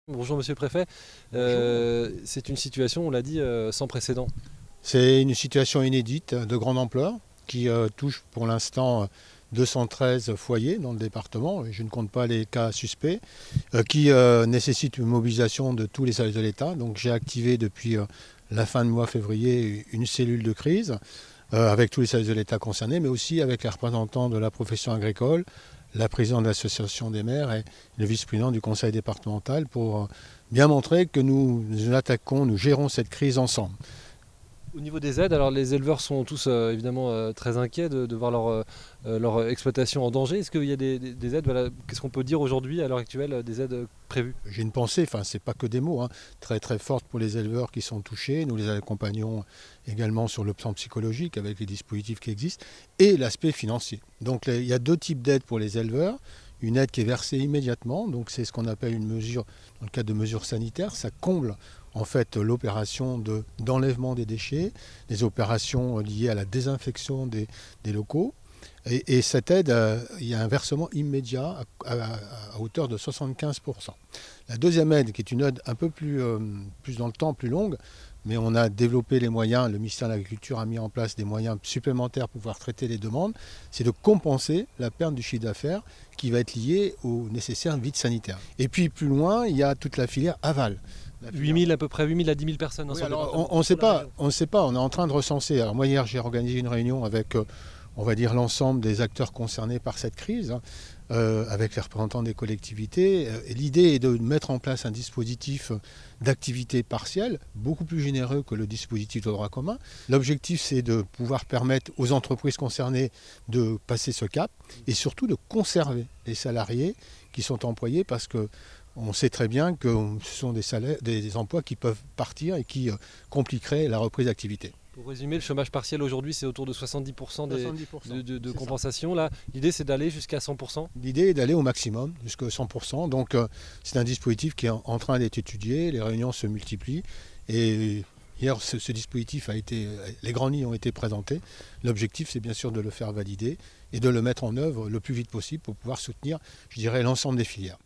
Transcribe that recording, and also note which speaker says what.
Speaker 1: Bonjour Monsieur le Préfet. C'est une situation, on l'a dit, sans précédent.
Speaker 2: C'est une situation inédite de grande ampleur qui touche pour l'instant 213 foyers dans le département, et je ne compte pas les cas suspects, qui nécessite une mobilisation de tous les services de l'État. Donc j'ai activé depuis la fin du mois février une cellule de crise avec tous les services de l'État concernés, mais aussi avec les représentants de la profession agricole, la présidente de l'association des maires et le vice-président du conseil départemental pour bien montrer que nous attaquons, nous gérons cette crise ensemble.
Speaker 1: Au niveau des aides, alors les éleveurs sont tous évidemment très inquiets de voir leur exploitation en danger. Est-ce qu'il y a des aides, voilà, qu'est-ce qu'on peut dire aujourd'hui à l'heure actuelle, des aides prévues?
Speaker 2: J'ai une pensée, enfin c'est pas que des mots, très très forte pour les éleveurs qui sont touchés. Nous les accompagnons également sur le plan psychologique avec les dispositifs qui existent et l'aspect financier. Donc il y a deux types d'aides pour les éleveurs. Une aide qui est versée immédiatement, donc c'est ce qu'on appelle une mesure, dans le cadre de mesures sanitaires, ça comble en fait l'opération d'enlèvement des déchets, des opérations liées à la désinfection des locaux. Et cette aide, il y a un versement immédiat à hauteur de 75%. La deuxième aide, qui est une aide un peu plus dans le temps, plus longue, mais on a développé les moyens, le ministère de l'Agriculture a mis en place des moyens supplémentaires pour pouvoir traiter les demandes, c'est de compenser la perte du chiffre d'affaires qui va être liée au nécessaire vide sanitaire. Et puis plus loin, il y a toute la filière aval.
Speaker 1: 8 000 à peu près, 8 000 à 10 000 personnes.
Speaker 2: Oui, alors, on ne sait pas, on est en train de recenser. Alors moi hier j'ai organisé une réunion avec on va dire l'ensemble des acteurs concernés par cette crise, avec les représentants des collectivités. Et l'idée est de mettre en place un dispositif d'activité partielle, beaucoup plus généreux que le dispositif de droit commun. L'objectif, c'est de pouvoir permettre aux entreprises concernées de passer ce cap et surtout de conserver les salariés qui sont employés parce que on sait très bien que ce sont des emplois qui peuvent partir et qui compliqueraient la reprise d'activité.
Speaker 1: Pour résumer, le chômage partiel aujourd'hui, c'est autour de 70%
Speaker 2: 70%,
Speaker 1: de compensation. Là, l'idée, c'est d'aller jusqu'à 100%.
Speaker 2: L'idée est d'aller au maximum, jusqu'à 100%. Donc, c'est un dispositif qui est en train d'être étudié. Les réunions se multiplient. Et hier, ce dispositif les grandes lignes ont été présentées. L'objectif, c'est bien sûr de le faire valider et de le mettre en œuvre le plus vite possible pour pouvoir soutenir, je dirais, l'ensemble des filières.